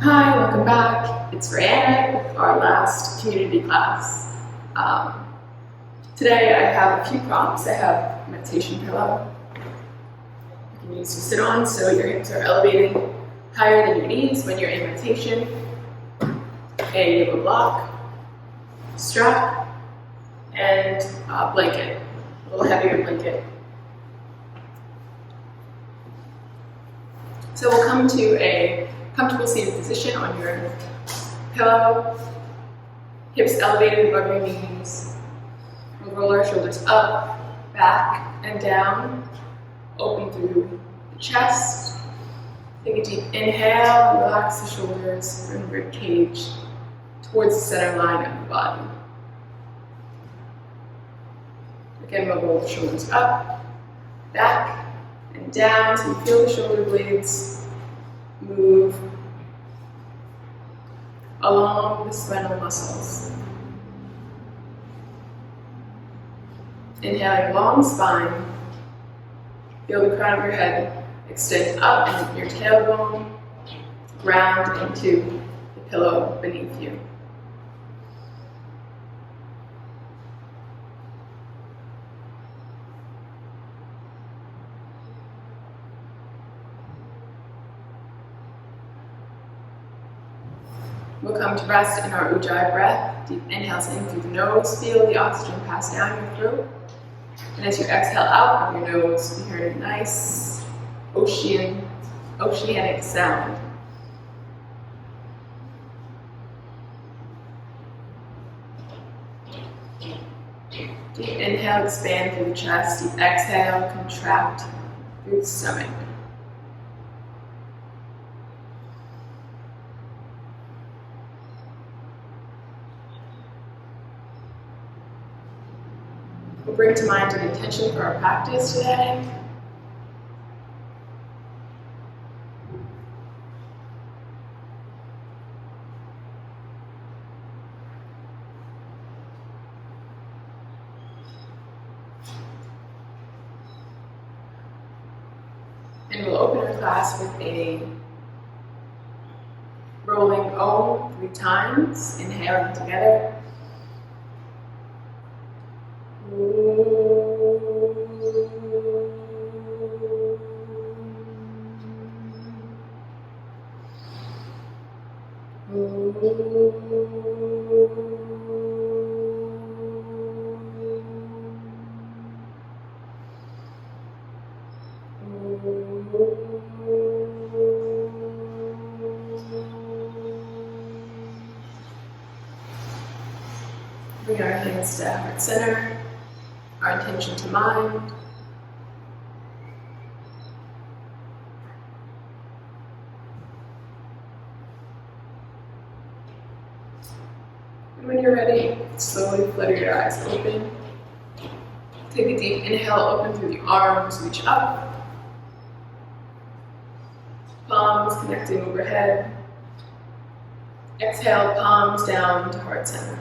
Hi, welcome back. It's Brianna with our last community class. Today I have a few prompts. I have a meditation pillow you can use to sit on so your hips are elevated higher than your knees when you're in meditation. A yoga block, strap, and a blanket, a little heavier blanket. So we'll come to a comfortable seated position on your pillow, hips elevated above your knees. We'll roll our shoulders up, back, and down, open through the chest. Take a deep inhale, relax the shoulders, bring the rib cage towards the center line of the body. Again, we'll roll the shoulders up, back, and down so you feel the shoulder blades move along the spinal muscles. Inhaling, long spine. Feel the crown of your head extend up and your tailbone ground into the pillow beneath you. We'll come to rest in our Ujjayi breath. Deep inhales in through the nose. Feel the oxygen pass down your throat. And as you exhale out of your nose, you hear a nice oceanic sound. Deep inhale, expand through the chest. Deep exhale, contract through the stomach. We'll bring to mind an intention for our practice today. And we'll open our class with a rolling Om 3 times, inhaling together. Bring our hands to heart center, our intention to mind. And when you're ready, slowly flutter your eyes open. Take a deep inhale, open through the arms, reach up. Palms connecting overhead. Exhale, palms down to heart center.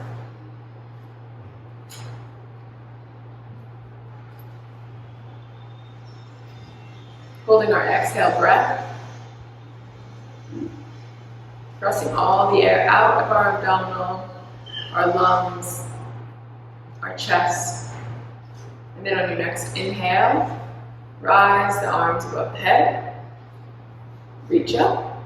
Holding our exhale breath. Pressing all the air out of our abdominal, our lungs, our chest. And then on your next inhale, rise the arms above the head. Reach up.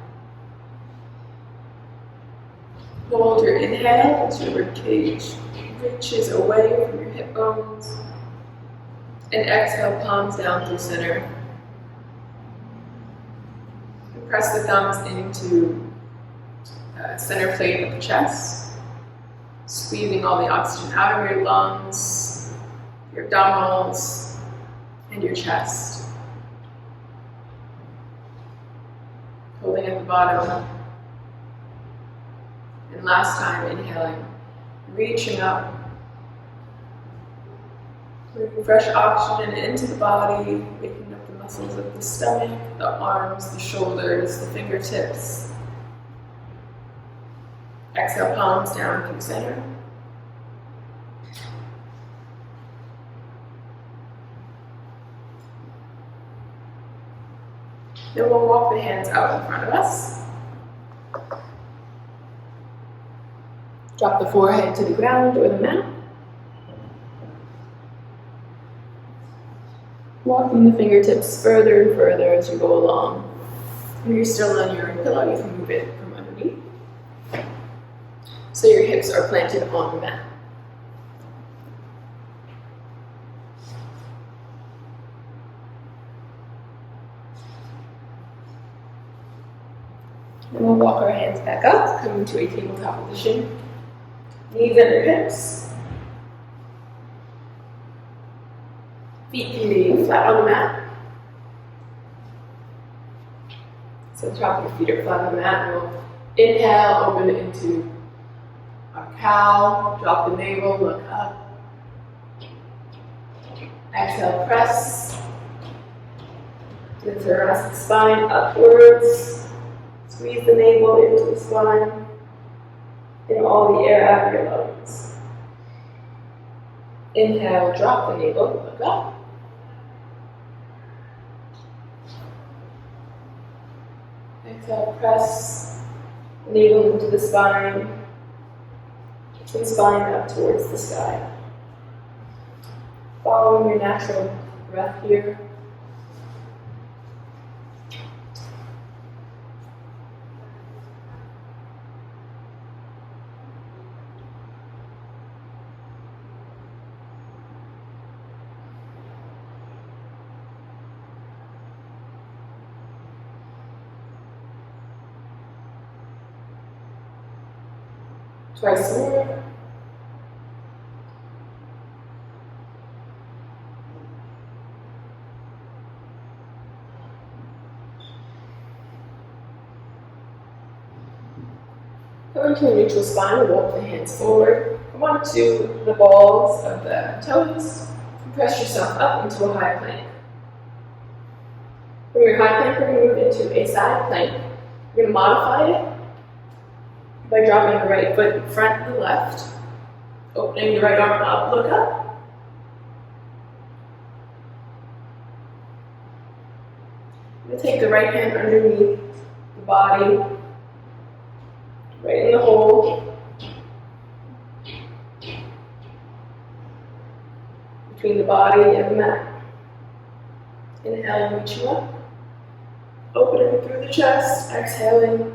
Hold your inhale as your rib cage reaches away from your hip bones. And exhale, palms down through center. And press the thumbs into center plate of the chest, squeezing all the oxygen out of your lungs, your abdominals, and your chest. Holding at the bottom. And last time, inhaling, reaching up, bringing fresh oxygen into the body, waking up the muscles of the stomach, the arms, the shoulders, the fingertips. Exhale, palms down through center. Then we'll walk the hands out in front of us. Drop the forehead to the ground or the mat. Walking the fingertips further and further as you go along. If you're still on your pillow, you can move it from underneath. So your hips are planted on the mat. And we'll walk our hands back up, coming to a tabletop position. Knees under hips. Feet can be flat on the mat. So the top of your feet are flat on the mat. We'll inhale, open into our cow. Drop the navel, look up. Exhale, press. The thoracic spine upwards. Squeeze the navel into the spine. And all the air out of your lungs. Inhale, drop the navel, look up. Exhale, press the navel into the spine, and spine up towards the sky. Following your natural breath here. Twice more. Come into a neutral spine, walk the hands forward. Come onto the balls of the toes. And press yourself up into a high plank. From your high plank, we're going to move into a side plank. We're going to modify it by dropping the right foot in front of the left, opening the right arm up, look up. We'll take the right hand underneath the body, right in the hole, between the body and the mat. Inhaling, reaching up, opening through the chest, exhaling.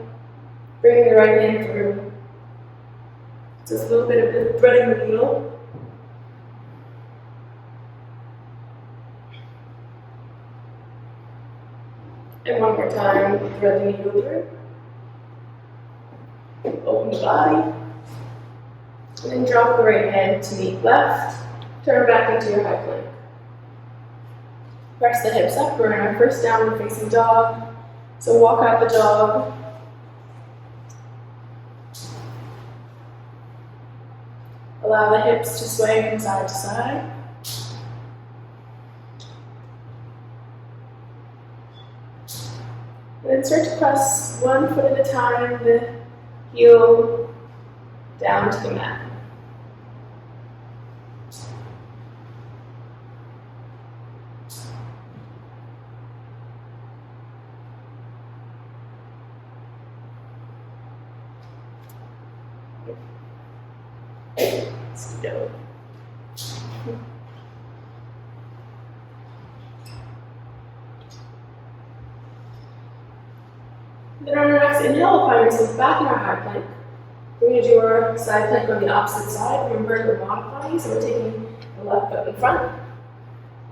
Bringing the right hand through. Just a little bit of threading the needle. And one more time, thread the needle through. Open the body. And then drop the right hand to meet left. Turn back into your high plank. Press the hips up. We're in our first downward facing dog. So walk out the dog. Allow the hips to sway from side to side. And then start to press one foot at a time, the heel down to the mat. Let's go. Then on our next inhale, we'll find ourselves back in our high plank. We're going to do our side plank on the opposite side. Remember, we're modifying, so we're taking the left foot in front,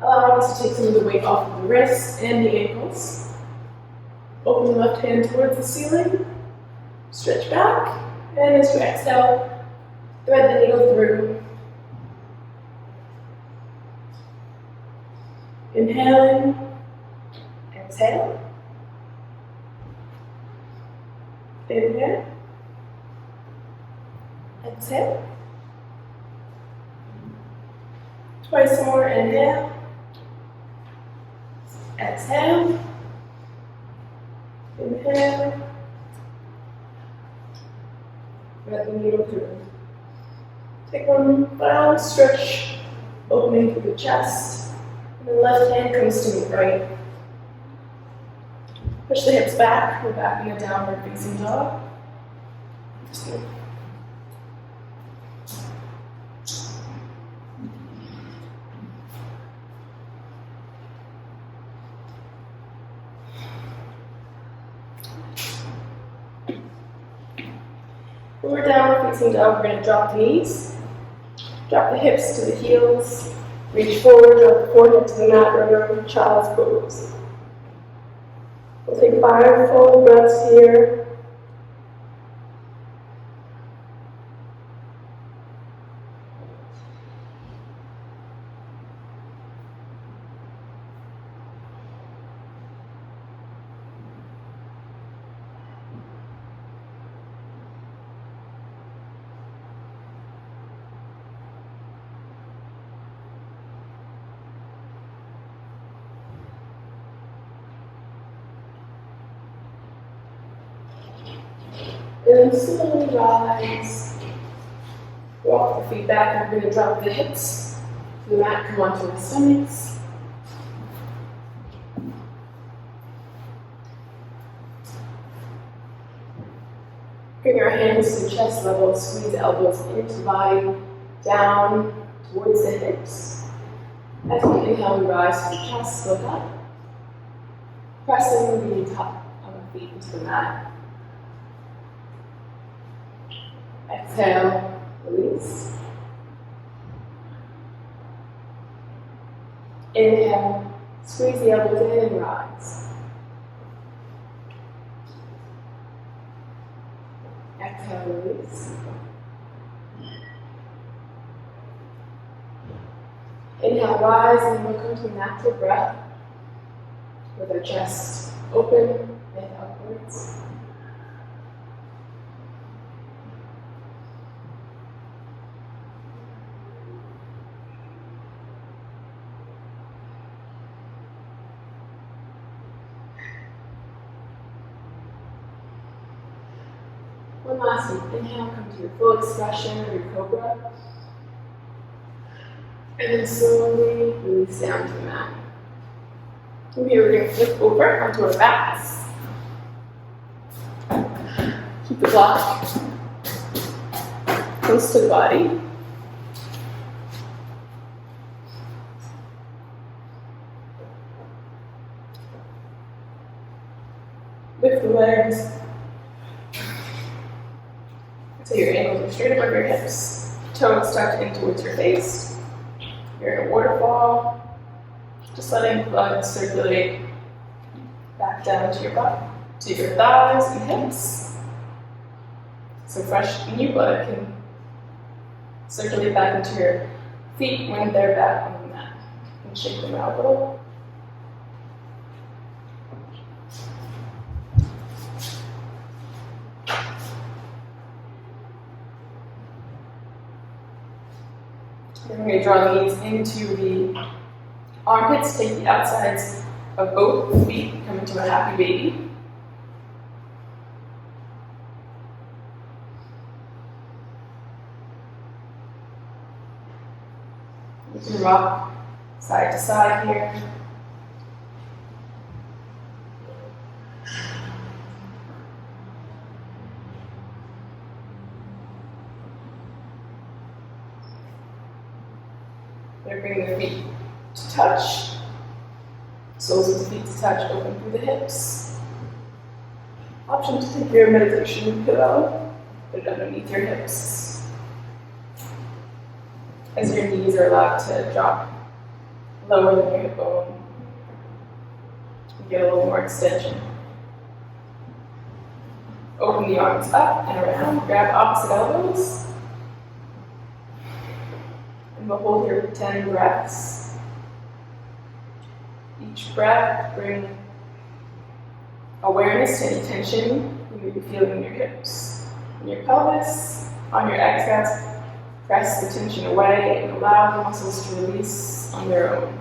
allowing us to take some of the weight off of the wrists and the ankles. Open the left hand towards the ceiling, stretch back, and as you exhale, thread the needle through. Inhaling, exhale. Inhale, exhale. Twice more, inhale, exhale. Inhale, thread the needle through. Take one final stretch, opening through the chest. And the left hand comes to meet right. Push the hips back, we're back in a downward facing dog. When we're down, facing down, we're going to drop the knees, drop the hips to the heels, reach forward, drop the forehead to the mat, remember child's pose. We'll take 5 full breaths here. And then slowly rise. Walk the feet back, and we're going to drop the hips to the mat, come onto our stomachs. Bring our hands to chest level, squeeze elbows into the body, down towards the hips. As we inhale, we rise to the chest, look up. Pressing the top of the feet into the mat. Exhale, release. Inhale, squeeze the elbows in and rise. Exhale, release. Inhale, rise, and we'll come to natural breath with our chest open and upwards. One last one. Inhale, come to your full expression of your cobra. And then slowly release down to the mat. From here, we're going to flip over onto our backs. Keep the block close to the body. Lift the legs. So your ankles are straight above your hips. Toes tucked in towards your face. You're in a waterfall. Just letting blood circulate back down to your butt, to your thighs and hips. So fresh new blood can circulate back into your feet when they're back on the mat. And shake them out a little. We're going to draw the knees into the armpits, take the outsides of both feet, come into a happy baby. You can rock side to side here. Bring the feet to touch, soles of the feet to touch, open through the hips. Option to take your meditation pillow, put it underneath your hips. As your knees are allowed to drop lower than your hip bone, you get a little more extension. Open the arms up and around, grab opposite elbows. And we'll hold here for 10 breaths. Each breath, bring awareness to any tension you may be feeling in your hips, in your pelvis. On your exhales, press the tension away and allow the muscles to release on their own.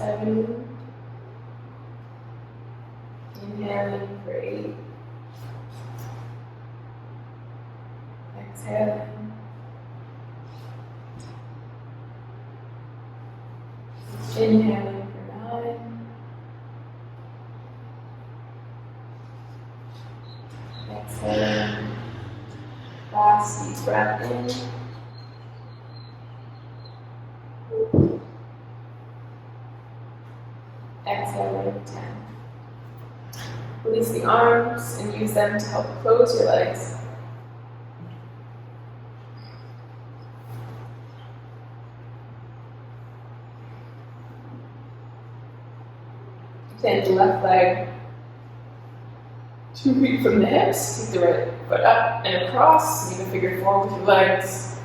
7. Inhaling for 8. Exhaling. Inhaling for 9. Exhaling. Last deep breath in. Exhaling 10. Release the arms and use them to help close your legs. Plant the left leg 2 feet from the hips. Take the right foot up and across. Make a figure 4 with your legs.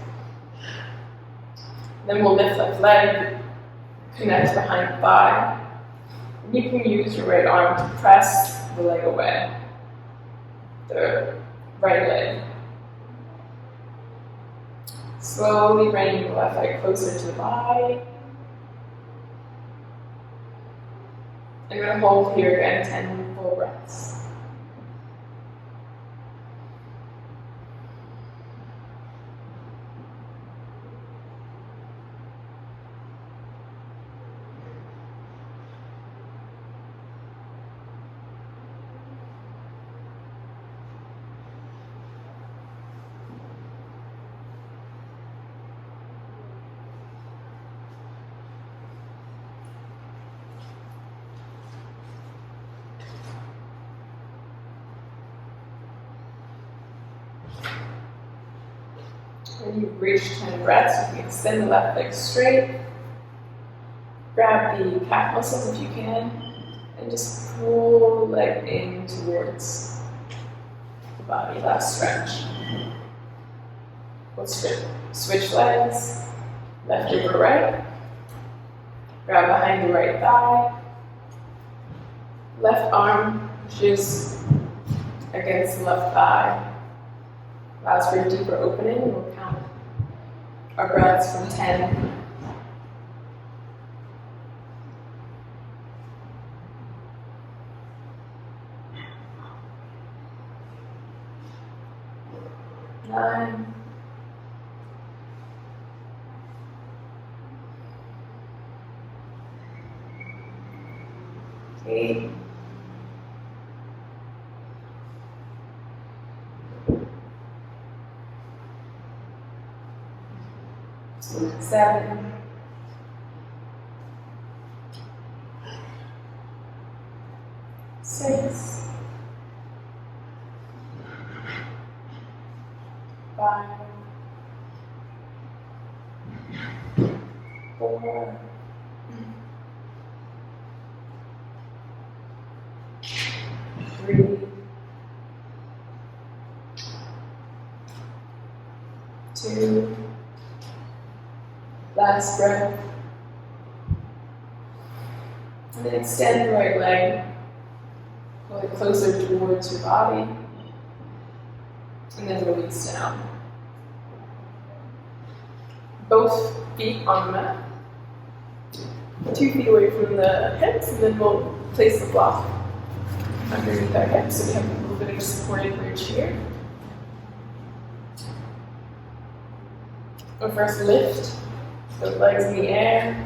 Then we'll lift left leg, connect behind the thigh. And you can use your right arm to press the leg away, the right leg. Slowly bringing the left leg closer to the body. I'm going to hold here again 10 full breaths. When you've reached 10 breaths, you can extend the left leg straight. Grab the calf muscles if you can, and just pull the leg in towards the body. Last stretch. We'll switch legs, left over right. Grab behind the right thigh. Left arm pushes against the left thigh. Allows for a deeper opening. We'll count our breaths from 10. 9. 8. 7. 6. 5. 4. 3. 2. Last breath. And then extend the right leg. Pull it closer towards your body. And then release down. Both feet on the mat. 2 feet away from the hips, and then we'll place the block underneath our hips so we have a little bit of a supported bridge here. We'll first lift the legs in the air.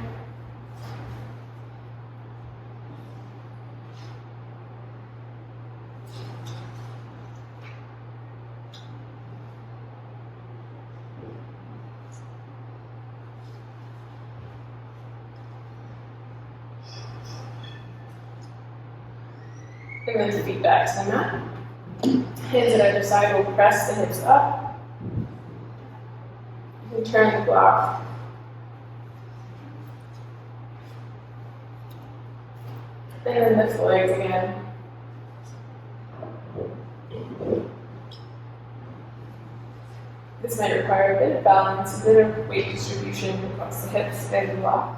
And then the feet back to the mat. Hands at either side will press the hips up. You can turn the block. And then lift the legs again. This might require a bit of balance, a bit of weight distribution across the hips and the block.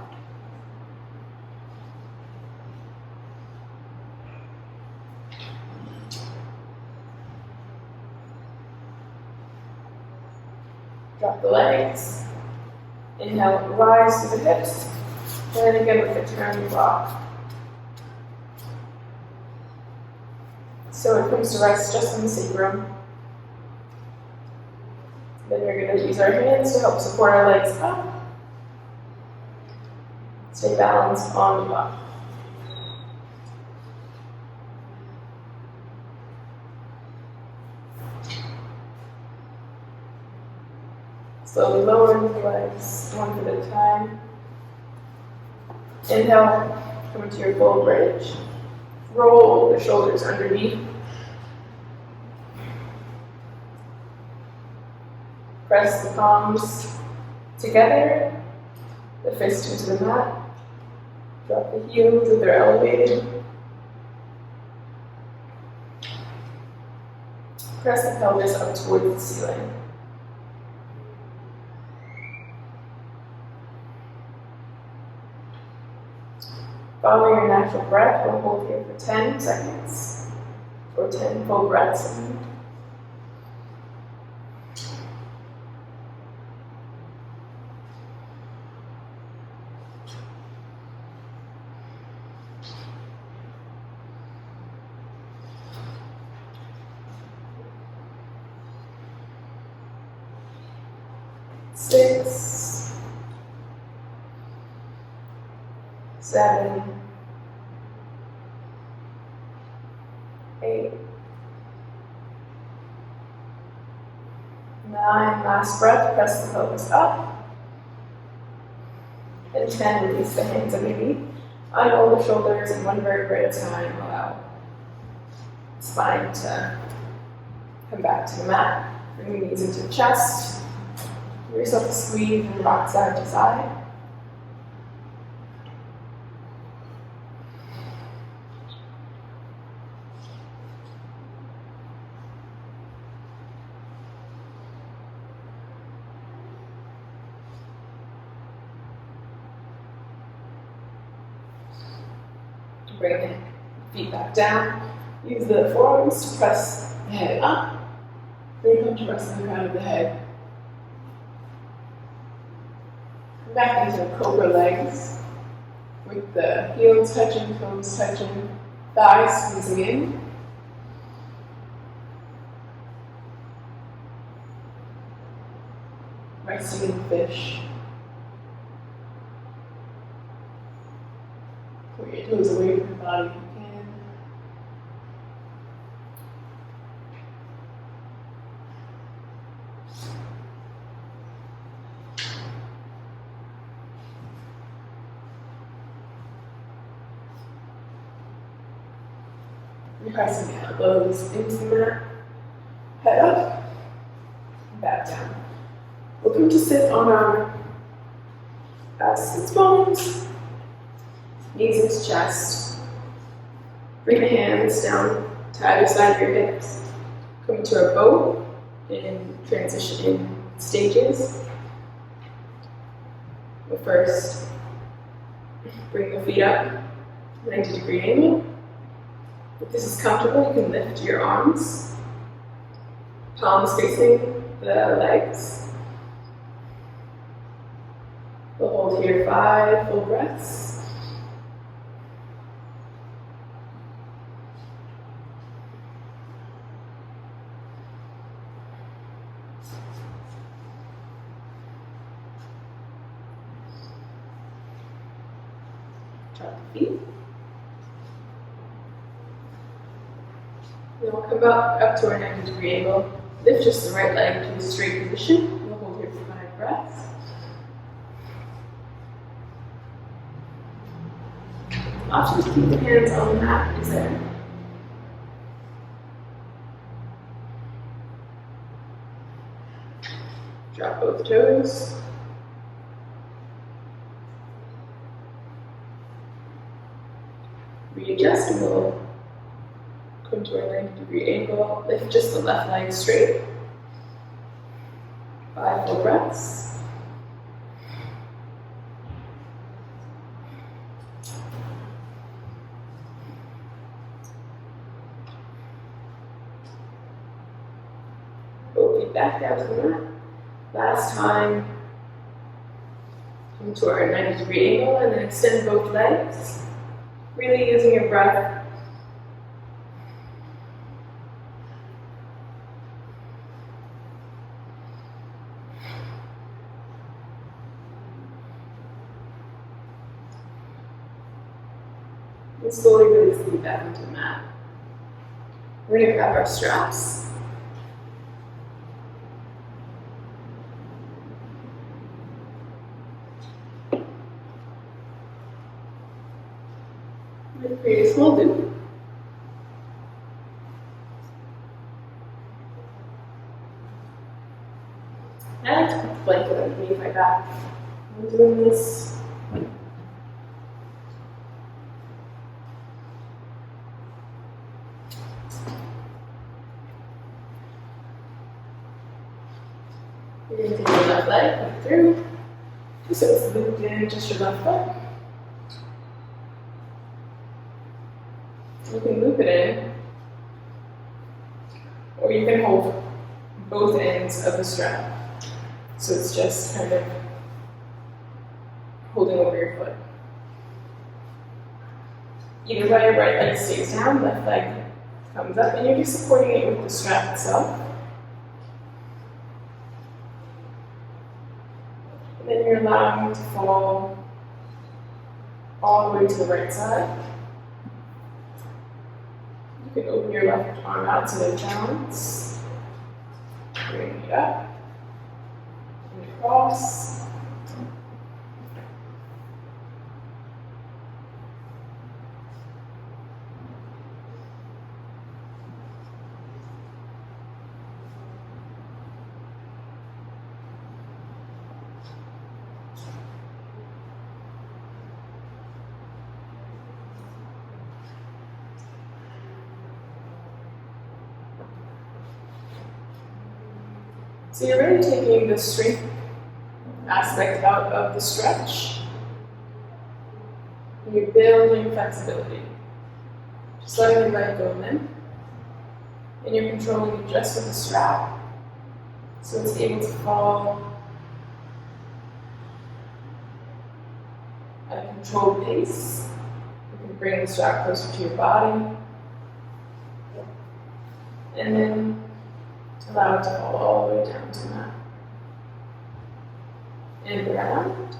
Drop the legs. Inhale, rise to the hips. And then again with the turn, you rock. So it comes to rest just on the sacrum. Then you're going to use our hands to help support our legs up. Stay balanced on the butt. Slowly lowering the legs, one foot at a time. Inhale, come into your full bridge. Roll the shoulders underneath. Press the palms together, the fist into the mat. Drop the heels if they're elevated. Press the pelvis up towards the ceiling. Follow your natural breath. We'll hold here for 10 seconds, or 10 full breaths. Six, 7, 8, 9, last breath, press the pelvis up, and 10, release the hands underneath, unroll the shoulders in one vertebra at a time, allow spine to come back to the mat, bring the knees into the chest, give yourself a squeeze and rock side to side. Bring the feet back down. Use the forearms to press the head up. Bring them to rest on the crown of the head. Come back into cobra legs with the heels touching, toes touching, thighs squeezing in. Resting in fish. Put your toes away from your body if you can. You're pressing the elbows into the mat. Head up, and back down. We're going to sit on our sits bones. Knees into chest. Bring the hands down to either side of your hips. Come into a bow in transition stages. But first, bring the feet up, 90-degree angle. If this is comfortable, you can lift your arms, palms facing the legs. We'll hold here 5 full breaths. Drop the feet. Then we'll come up to our 90-degree angle. Lift just the right leg to a straight position. We'll hold here for 5 breaths. Option to keep the hands on the mat is there. Drop both toes. Readjust and we'll come to our 90-degree angle. Lift just the left leg straight. 5 full breaths. Both feet back down to the mat. Last time. Come to our 90-degree angle and then extend both legs. Really using your breath. And slowly release the back into the mat. We're going to grab our straps. And create a small loop. I like to put the blanket underneath my back. I'm doing this. You're going to take your left leg, put it through. Just so it's looped in, just your left foot. You can loop it in, or you can hold both ends of the strap. So it's just kind of holding over your foot. Either way, your right leg stays down, left leg comes up, and you're just supporting it with the strap itself. And then you're allowing it to fall all the way to the right side. You can open your left arm out to no balance. Bring it up and across. So you're really taking the strength aspect out of the stretch. And you're building flexibility. Just letting the leg go limp. And you're controlling it just with the strap. So it's able to fall at a controlled pace. You can bring the strap closer to your body. And then allow it to fall all the way down to the mat. And around.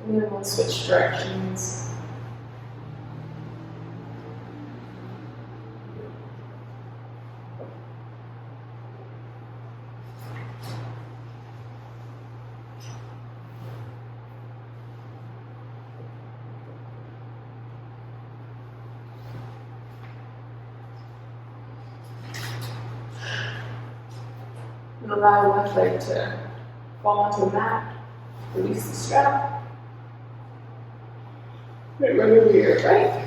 And then we'll switch directions. And allow left leg to fall onto the mat. Release the strap. Remember your right.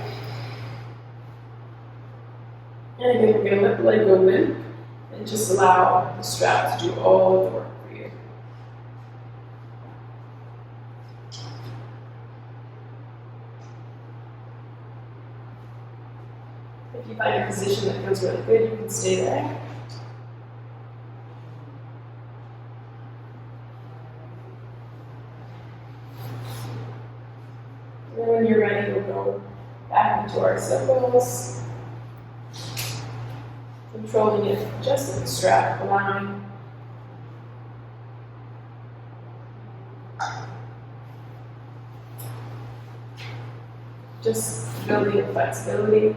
And again, we're going to let the leg go limp and just allow the strap to do all of the work for you. If you find a position that feels really good, you can stay there. And when you're ready, we'll go back into our circles, controlling it just with the strap, allowing just building the flexibility.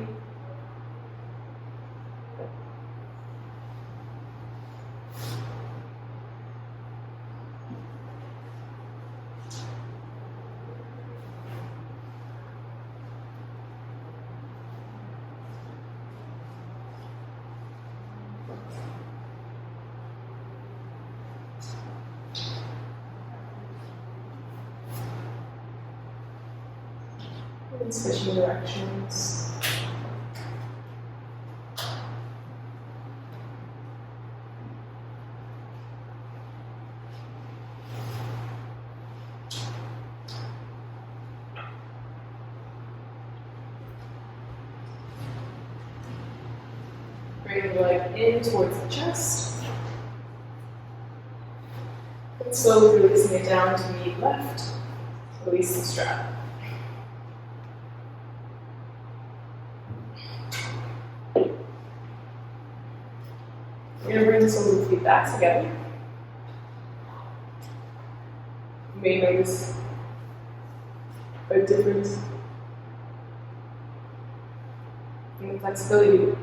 And switching directions. Bring the leg in towards the chest. And slowly releasing it down to meet left. Release the strap. We're going to bring the soles of the feet back together. You may notice a difference in the flexibility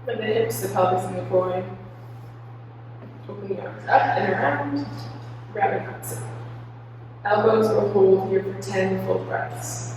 of the hips, the pelvis, and the groin. Open the arms up and around, grabbing opposite. Elbows will hold here for 10 full breaths.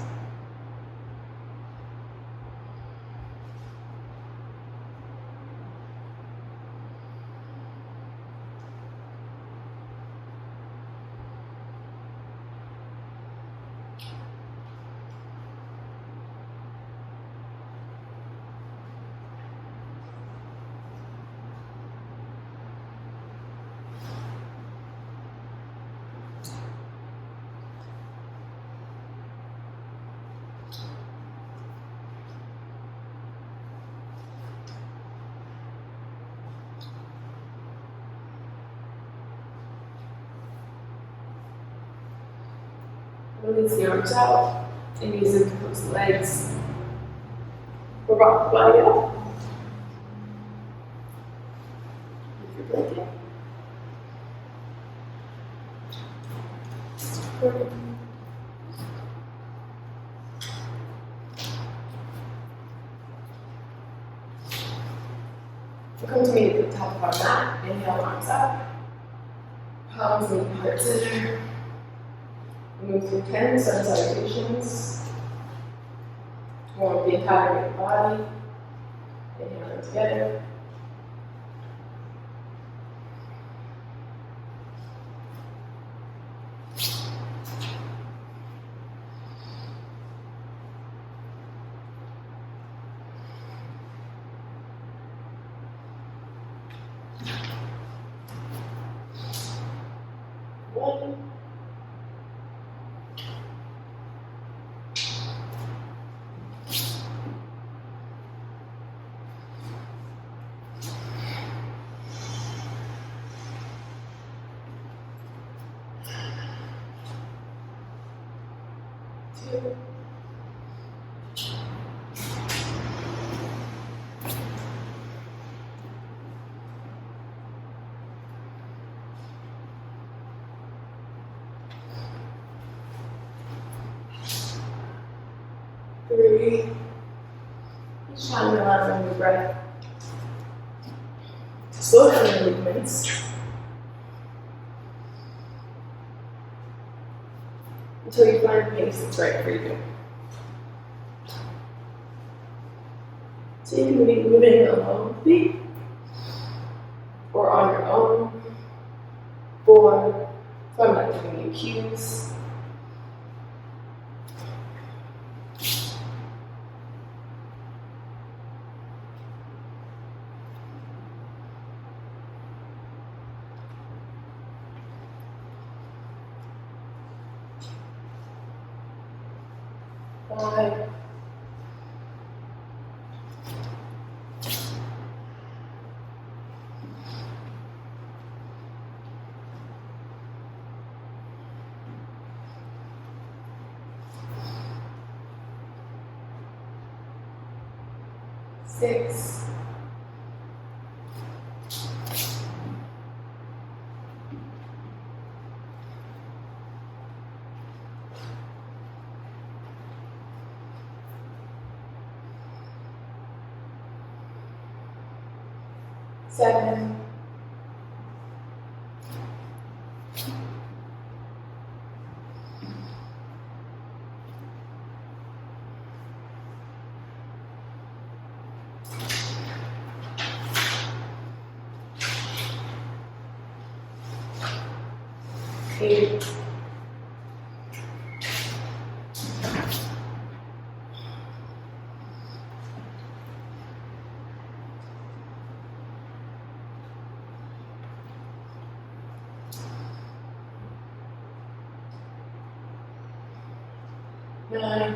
Release the arms out and use them to close the legs. We'll rock the body up. With your blanket. We'll come to meet at the top of our mat. Inhale, arms up. Palms meet heart center. Move through 10 sun salutations. Warm the entire body. Inhaling together. One. 2. 3. Each time you're allowing your breath to slow down your movements until you find a pace that's right for you. So you can be moving along with me or on your own, or if I'm not giving you cues. Five. 6. 7. 8. 9. 10.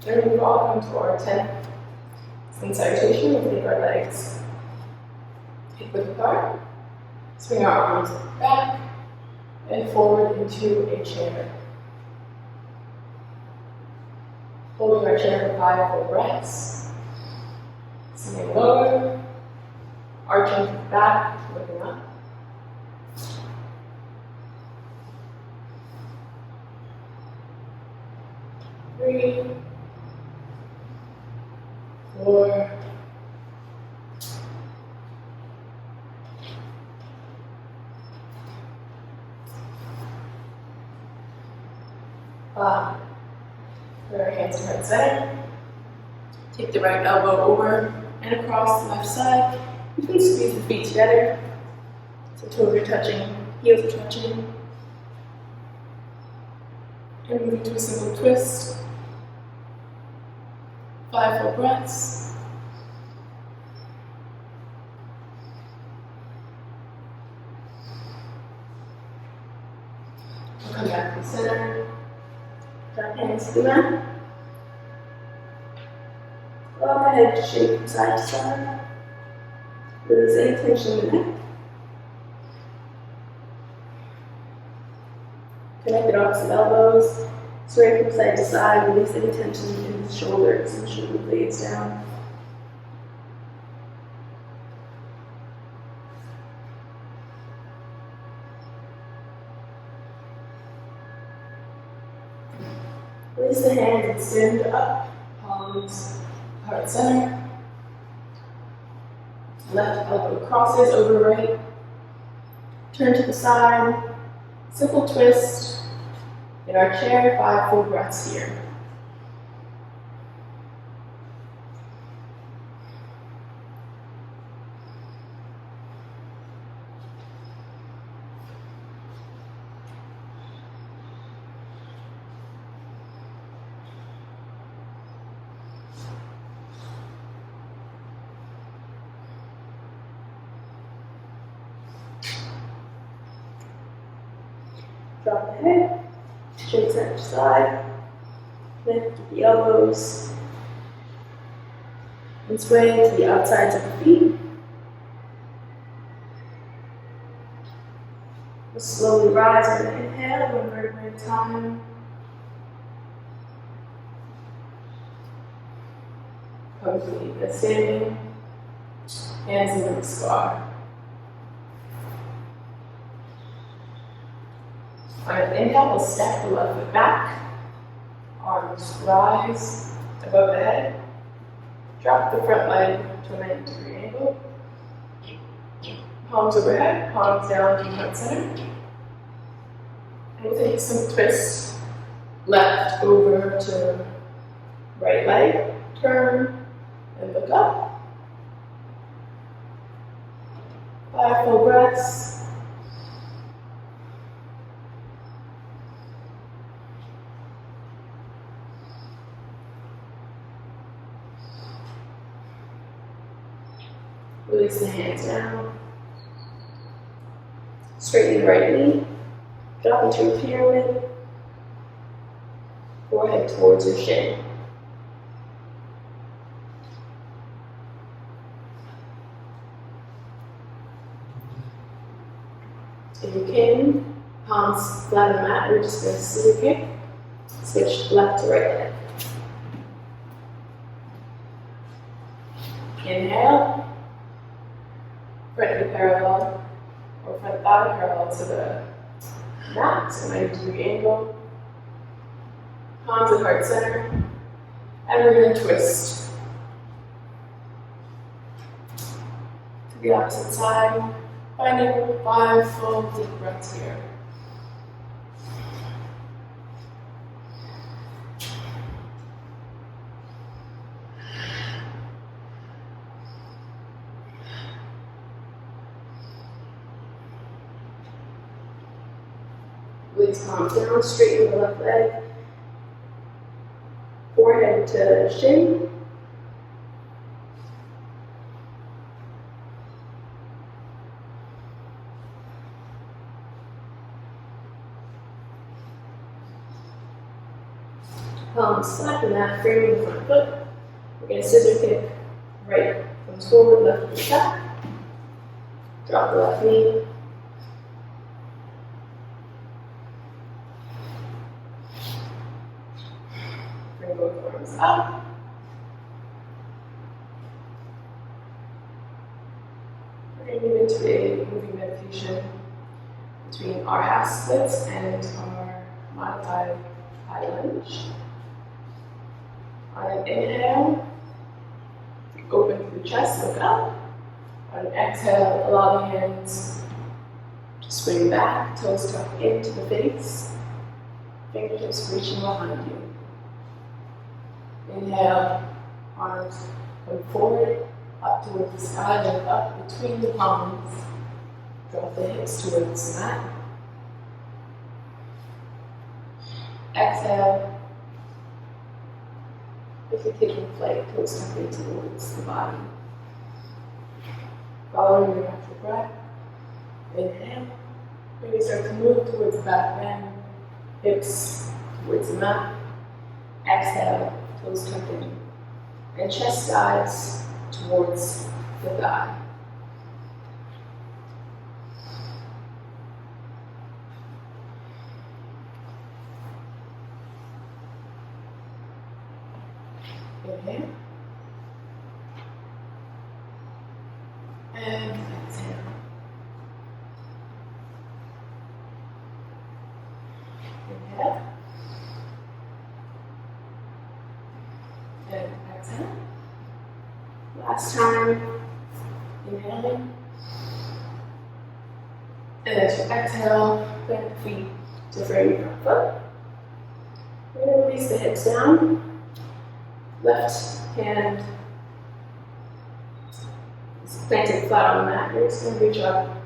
And we all come to our 10th sun salutation. We'll take our legs hip width apart, swing our arms back and forward into a chair. Holding our chair for 5 full breaths. Sinking lower, arching to the back, looking up. 3, 4, 5. Put our hands to heart center. Take the right elbow over and across the left side. You can squeeze the feet together. So toes are touching, heels are touching. And move into a simple twist. 5 full breaths. We'll come back to the center. Drop hands to the mat. Allow the head to shake from side to side. Release any tension in the neck. Connect the opposite elbows. Sway from side to side. Release any tension in the shoulders and shoulder blades down. Release the hands and stand up. Palms, heart center. Left elbow crosses over right. Turn to the side. Simple twist. In our chair, 5 full breaths here. Drop the head. Shake side to side, lift the elbows, and sway to the outsides of the feet. We'll slowly rise on the inhale, 1 vertebra at a time. Come to the standing, hands in the squat. On an inhale, we'll step the left foot back. Arms rise above the head. Drop the front leg to a 90-degree angle. Palms overhead, palms down to heart center. And we'll take a simple twist. Left over to right leg. Turn and look up. 5 full breaths. Release the hands down. Straighten the right knee. Drop into a pyramid. Forehead towards your shin. If you can, palms flat on the mat, we're just going to scissor kick. Switch left to right leg. Inhale. Front knee parallel, or front thigh parallel to the mat, so 90-degree angle. Palms at heart center, and we're going to twist to the opposite side, finding 5 full deep breaths here. Release palms down, straighten the left leg. Forehead to shin. palms flat and that framing the front foot. We're going to scissor kick, right comes forward, left comes back. Drop the left knee. Bring both arms up. We're going to move into a moving meditation between our half splits and our modified high lunge. On an inhale, open through the chest, look up. On an exhale, allow the hands to swing back, toes tucked into the face, fingertips reaching behind you. Inhale, arms come forward, up towards the sky, and up between the palms. Drop the hips towards the mat. Exhale. If you're taking flight, toes tucked in towards the body. Following your natural breath. Inhale. Maybe start to move towards the back bend. Hips towards the mat. Exhale. Toes tucked in. And chest dives towards the thigh. Inhale. And exhale. Inhale. And exhale. Last time. Inhaling. And as you exhale, plant the feet to frame your front foot. We're going to release the hips down. Left hand is planted flat on the mat. You're just going to reach up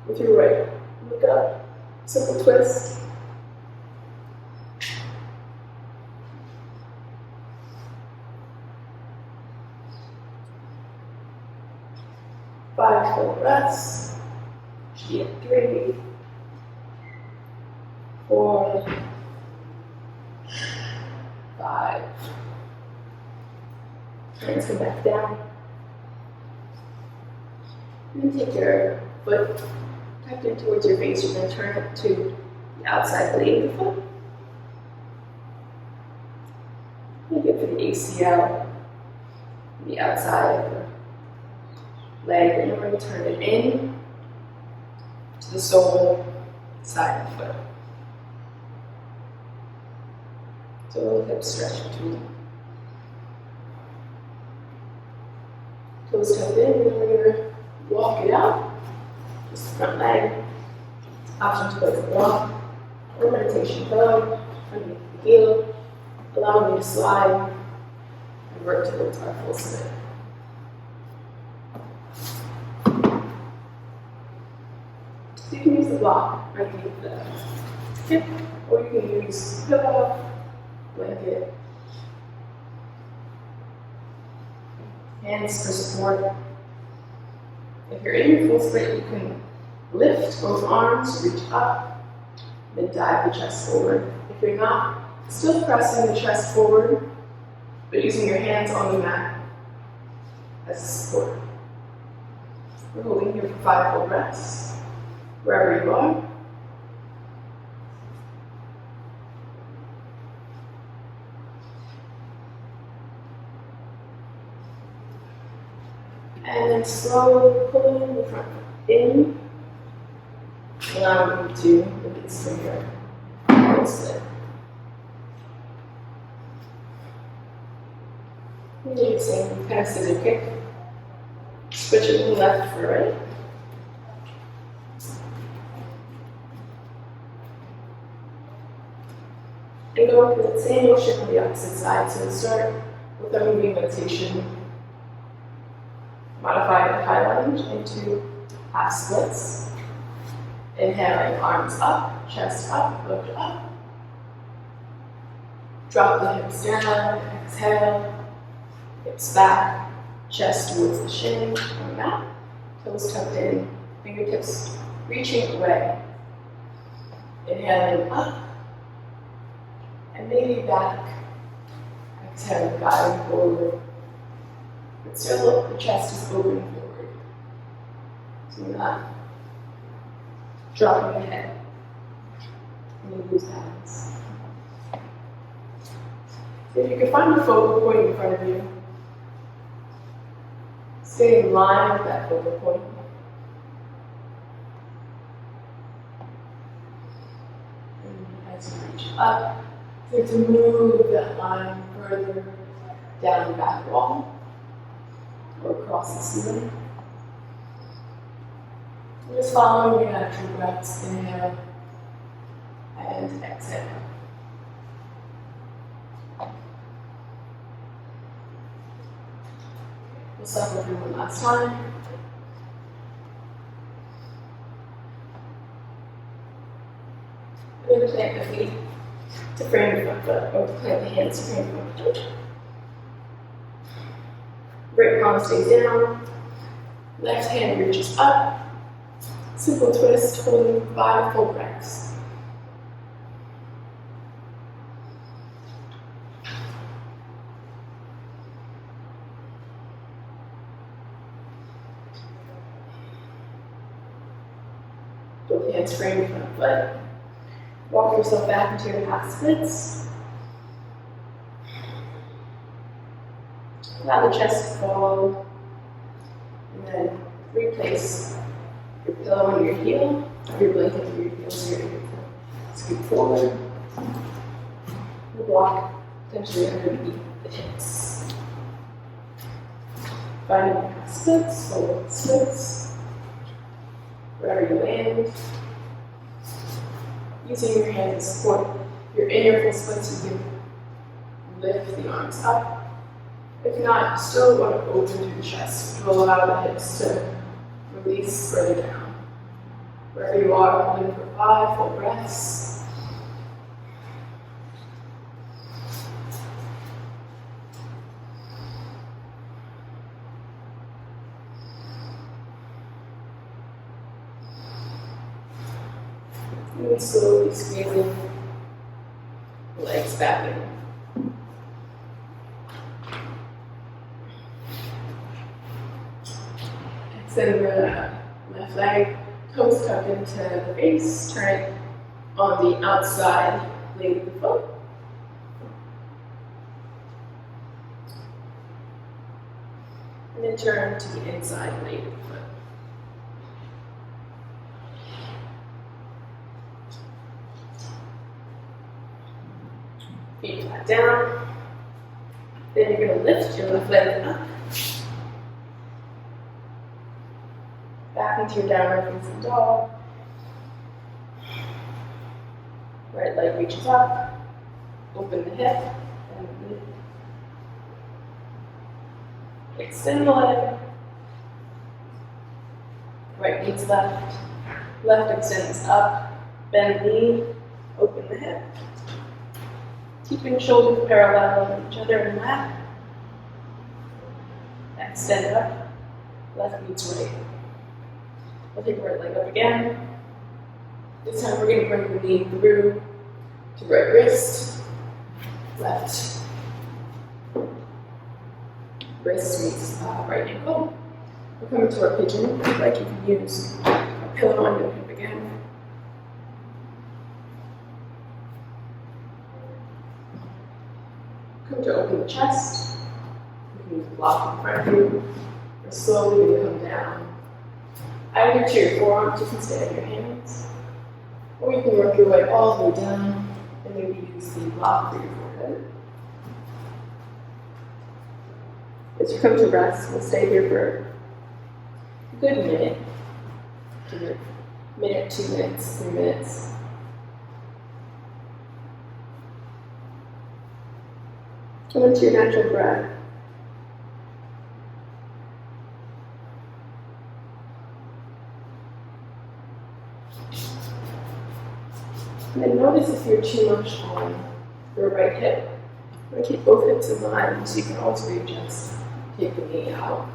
with your right. Look up. Simple twist. Five full breaths. Should be at 3, 4, 5. Hands come back down. And then take your foot tucked in towards your face. You're going to turn it to the outside blade of the foot. You're good for the ACL, the outside of the leg, and you're going to turn it in to the sole side of the foot. So a little hip stretch between. Toes tucked in, and then we're going to walk it out. Just the front leg. Option to place a block or meditation pillow underneath the heel. Allow me to slide and work towards our full sit. So you can use the block underneath the hip, or you can use pillow, blanket, hands for support. If you're in your full split, you can lift both arms, reach up, then dive the chest forward. If you're not, still pressing the chest forward, but using your hands on the mat as support. We're holding here for 5 full breaths, wherever you are. And then slowly pulling the front in, allowing you to release from your full split. And do the same kind of scissor kick. Switch it from left for right. And go into that same motion on the opposite side. So we'll start with our moving meditation. Modify the high lunge into half splits. Inhaling, arms up, chest up, look up. Drop the hips down, exhale. Hips back, chest towards the shin on the mat. Toes tucked in, fingertips reaching away. Inhaling up, and maybe back Exhale, guide forward. But still, the chest is open forward. So you're not dropping your head and you lose balance. So if you can find a focal point in front of you, stay in line with that focal point. And as you reach up, start to move that line further down the back wall or across the ceiling. And just following your natural breaths, inhale and exhale. We'll cycle through one last time. And then plant the feet to frame the front foot, or plant the hands to frame the front foot. Right palm stays down. Left hand reaches up. Simple twist, holding 5 full breaths. Both hands frame the front foot. Walk yourself back into your half splits. Allow the chest to fall. And then replace your pillow under your heel, or your blanket under your heel, so you're able to scoot forward. The block potentially underneath the hips. Finding your half splits, forward splits. Wherever you land. Using your hands to support your inner full splits, you can lift the arms up. If not, you still want to open your chest, which will allow the hips to release further down. Wherever you are, hold in for 5 full breaths. And slowly squeezing the legs back in. Extend the left leg, toes tuck into the base, turn it on the outside leg of the foot. And then turn to the inside leg of the foot. Feet flat down. Then you're going to lift your left leg up. Back into your downward facing dog. Right leg reaches up. Open the hip. And lift. Extend the leg. Right knee's left. Left extends up. Bend knee. Open the hip. Keeping shoulders parallel with each other in lap. Extend up. Left meets right. We'll take the right leg up again. This time we're going to bring the knee through to right wrist. Left wrist meets right ankle. We're coming to our pigeon. If you'd like, you can use a pillow under the hip again. Come to open the chest. You can use a block in front of you. Or slowly we come down. Either to your forearms, you can stay on your hands. Or you can work your way all the way down and maybe use the block for your forehead. As you come to rest, we'll stay here for a good minute. Give it a minute, 2 minutes, 3 minutes. Come into your natural breath. And then notice if you're too much on your right hip. I'm going to keep both hips in line so you can always readjust. Take the knee out.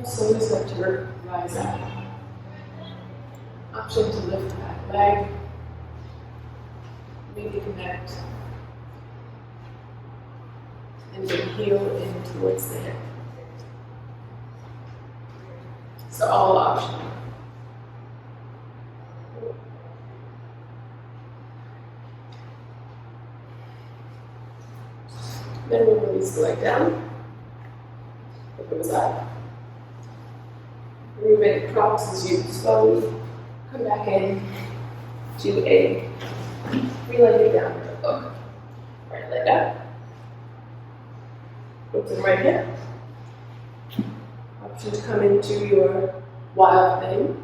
Slowly start to rise up. Option to lift the back leg. Maybe connect. And then heel in towards the hip. So all optional. Then we'll release the leg down. It goes up. Moving props as you slowly come back in to a three-legged downward dog. Right leg up. Open right hip. Option to come into your wild thing.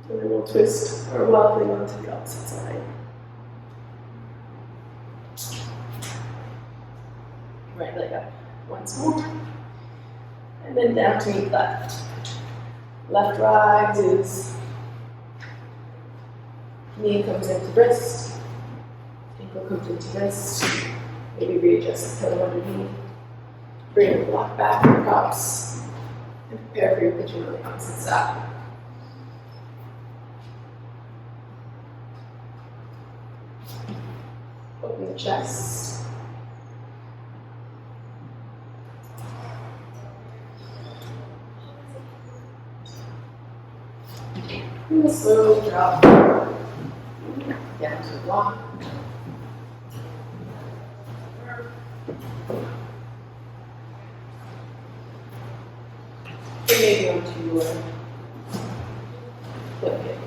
And then we'll twist our wild thing onto the opposite side. Right leg up once more. And then down to meet left. Left rises. Knee comes into wrist. Ankle comes into wrist. Maybe readjust the pillow underneath. Bring your block back to the props. And prepare for your pigeon on the opposite side. Open the chest. And then slowly drop down to the block. And maybe onto your flip kick.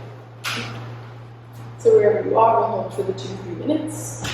So wherever you are, we'll hold for the 2-3 minutes.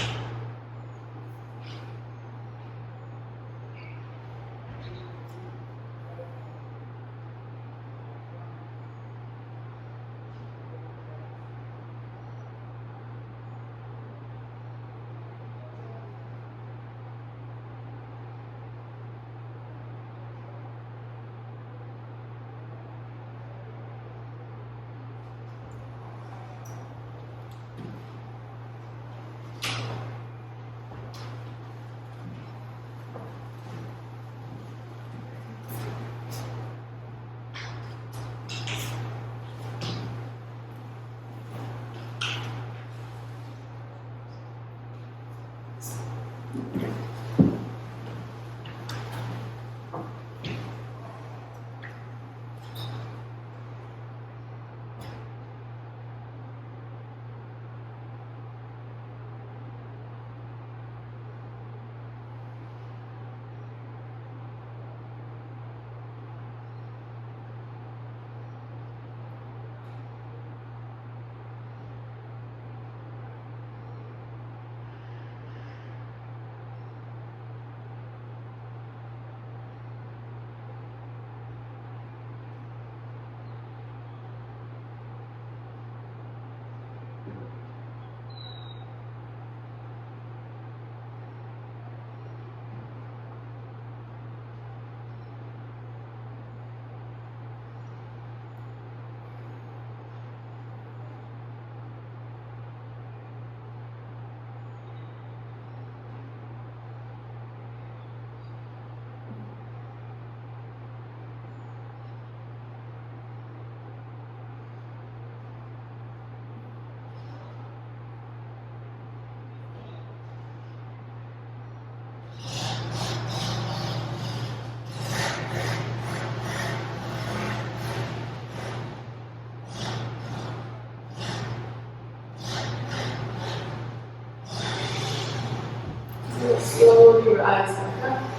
your eyes back up.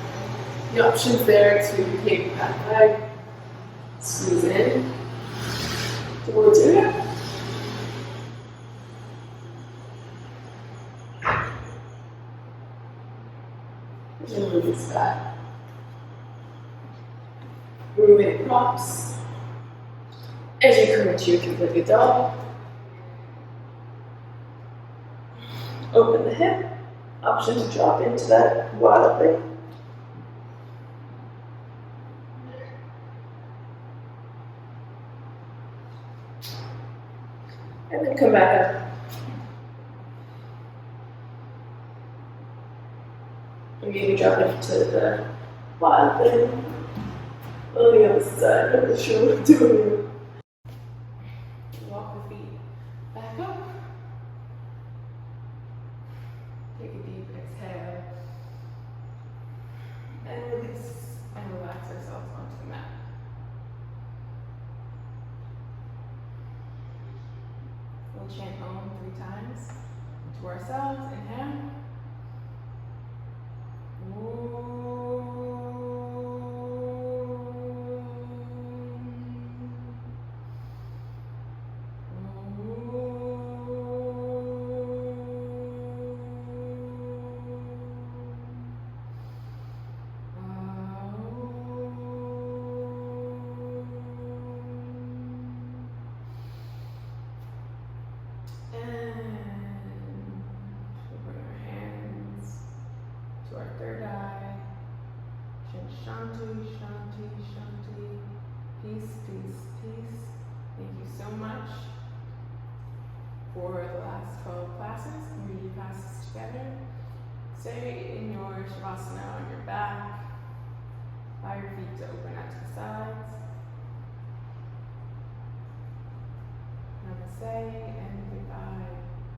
The options there to take back leg, squeeze in towards your hip. And release back. Moving props. As you come into your three-legged dog, open the hip. Option to drop into that wildly. And then come back up. And maybe drop into the wild thing on the other side. I'm not sure what I'm doing. Walk the feet back up. Take a deep exhale. And release and relax ourselves onto the mat. We'll chant Om 3 times to ourselves. Inhale. Shanti, Shanti, Shanti. Peace, peace, peace. Thank you so much for the last 12 classes, community classes together. Stay in your Shavasana on your back. Allow your feet to open out to the sides. Namaste and